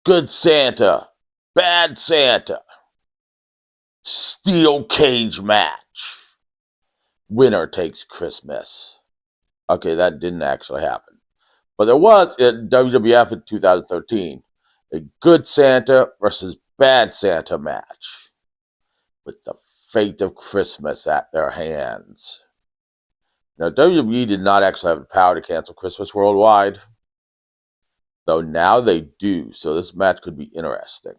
Good Santa, Bad Santa, Steel Cage match. Winner takes Christmas. Okay, that didn't actually happen. But there was in WWF in 2013 a Good Santa versus Bad Santa match with the fate of Christmas at their hands. Now, WWE did not actually have the power to cancel Christmas worldwide, though now they do, so this match could be interesting.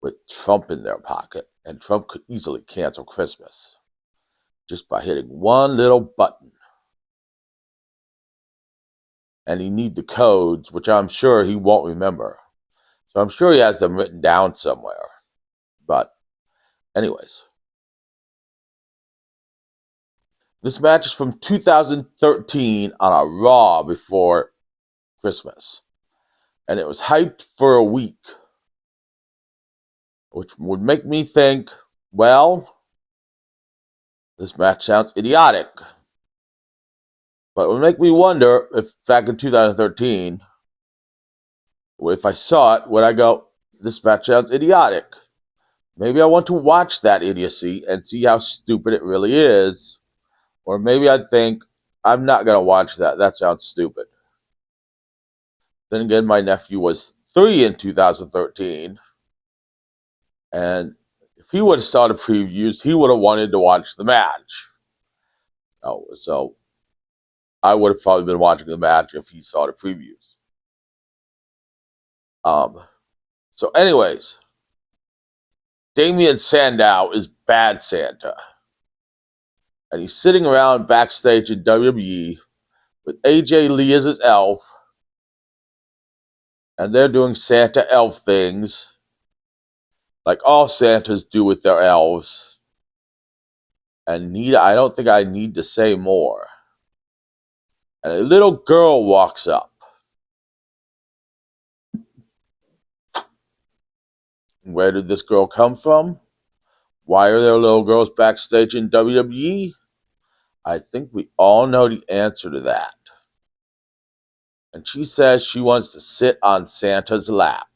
With Trump in their pocket, and Trump could easily cancel Christmas just by hitting one little button. And he needs the codes, which I'm sure he won't remember. So I'm sure he has them written down somewhere. But anyways, this match is from 2013 on a Raw before Christmas. And it was hyped for a week, which would make me think, well, this match sounds idiotic. But it would make me wonder if back in 2013, if I saw it, would I go, this match sounds idiotic? Maybe I want to watch that idiocy and see how stupid it really is. Or maybe I'd think, I'm not going to watch that. That sounds stupid. Then again, my nephew was 3 in 2013. And if he would have saw the previews, he would have wanted to watch the match. So I would have probably been watching the match if he saw the previews. So anyways, Damien Sandow is Bad Santa. And he's sitting around backstage in WWE with AJ Lee as his elf. And they're doing Santa elf things, like all Santas do with their elves. And I don't think I need to say more. And a little girl walks up. Where did this girl come from? Why are there little girls backstage in WWE? I think we all know the answer to that. And she says she wants to sit on Santa's lap.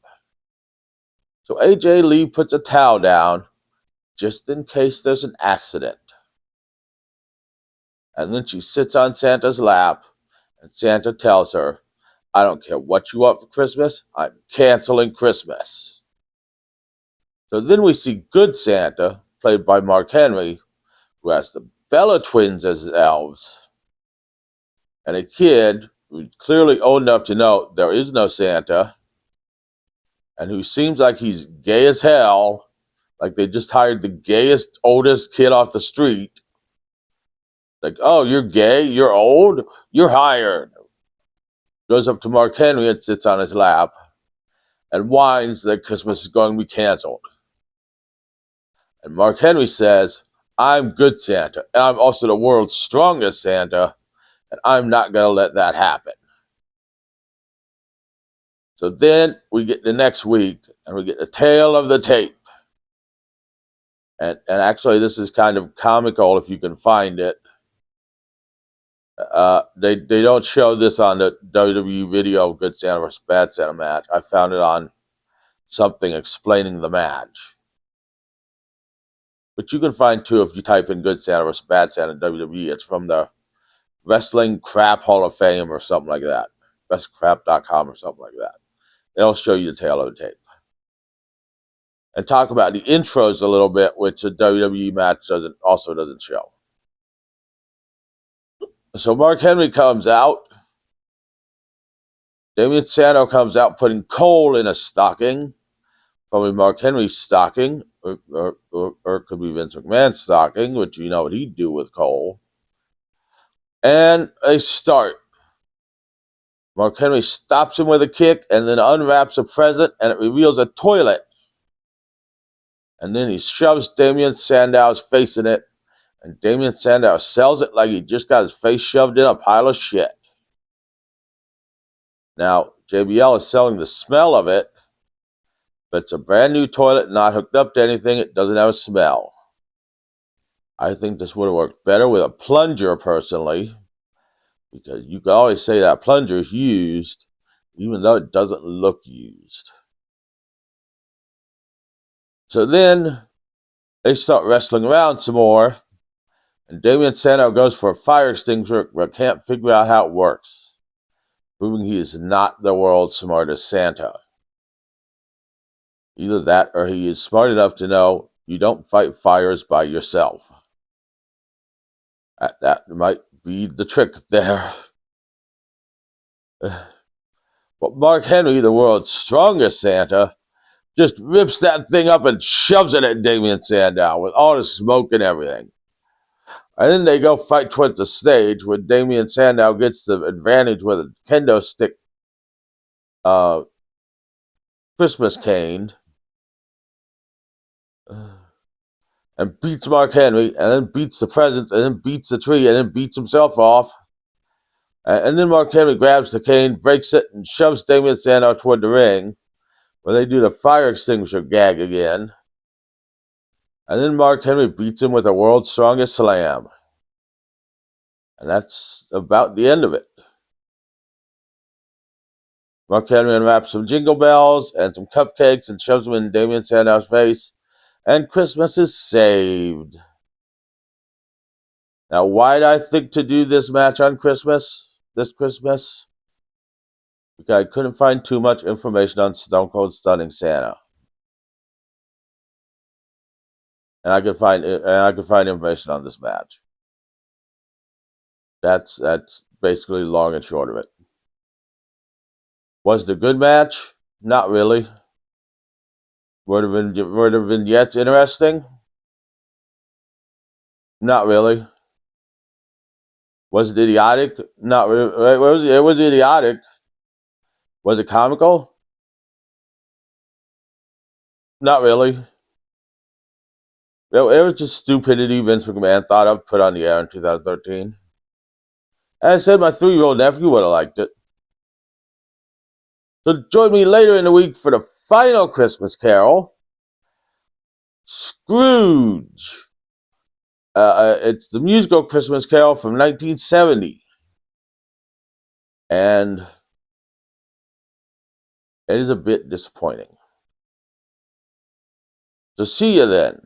So AJ Lee puts a towel down just in case there's an accident. And then she sits on Santa's lap, and Santa tells her, I don't care what you want for Christmas, I'm canceling Christmas. So then we see Good Santa, played by Mark Henry, who has the Bella twins as his elves, and a kid who's clearly old enough to know there is no Santa, and who seems like he's gay as hell, like they just hired the gayest, oldest kid off the street. Like, oh, you're gay? You're old? You're hired. Goes up to Mark Henry and sits on his lap and whines that Christmas is going to be canceled. And Mark Henry says, I'm Good Santa, and I'm also the world's strongest Santa, and I'm not going to let that happen. So then we get the next week, and we get the tail of the tape. And actually, this is kind of comical if you can find it. They don't show this on the WWE video of Good Santa vs. Bad Santa match. I found it on something explaining the match. But you can find, too, if you type in Good Santa vs. Bad Santa WWE. It's from the Wrestling Crap Hall of Fame or something like that. WrestleCrap.com or something like that. It'll show you the tail of the tape. And talk about the intros a little bit, which the WWE match also doesn't show. So Mark Henry comes out. Damien Sandow comes out putting coal in a stocking. Probably Mark Henry's stocking. Or it could be Vince McMahon's stocking, which you know what he'd do with coal. And they start. Mark Henry stops him with a kick and then unwraps a present, and it reveals a toilet. And then he shoves Damien Sandow's face in it, and Damien Sandow sells it like he just got his face shoved in a pile of shit. Now, JBL is selling the smell of it, but it's a brand new toilet, not hooked up to anything. It doesn't have a smell. I think this would have worked better with a plunger, personally, because you can always say that plunger is used even though it doesn't look used. So then they start wrestling around some more, and Damien Sandow goes for a fire extinguisher but can't figure out how it works, proving he is not the world's smartest Santa. Either that or he is smart enough to know you don't fight fires by yourself. That might be the trick there. But Mark Henry, the world's strongest Santa, just rips that thing up and shoves it at Damien Sandow with all the smoke and everything. And then they go fight towards the stage where Damien Sandow gets the advantage with a kendo stick Christmas cane and beats Mark Henry, and then beats the presents, and then beats the tree, and then beats himself off. And then Mark Henry grabs the cane, breaks it, and shoves Damien Sandow toward the ring, where they do the fire extinguisher gag again. And then Mark Henry beats him with the world's strongest slam. And that's about the end of it. Mark Henry unwraps some jingle bells and some cupcakes and shoves them in Damien Sandow's face. And Christmas is saved. Now, why did I think to do this match on this Christmas? Because I couldn't find too much information on Stone Cold Stunning Santa. And I could find information on this match. That's basically long and short of it. Was it a good match? Not really. Were the vignettes interesting? Not really. Was it idiotic? Not really. It was idiotic. Was it comical? Not really. It was just stupidity Vince McMahon thought of, put on the air in 2013. As I said, my 3-year-old nephew would have liked it. So join me later in the week for the final Christmas Carol, Scrooge. It's the musical Christmas Carol from 1970. And it is a bit disappointing. So see you then.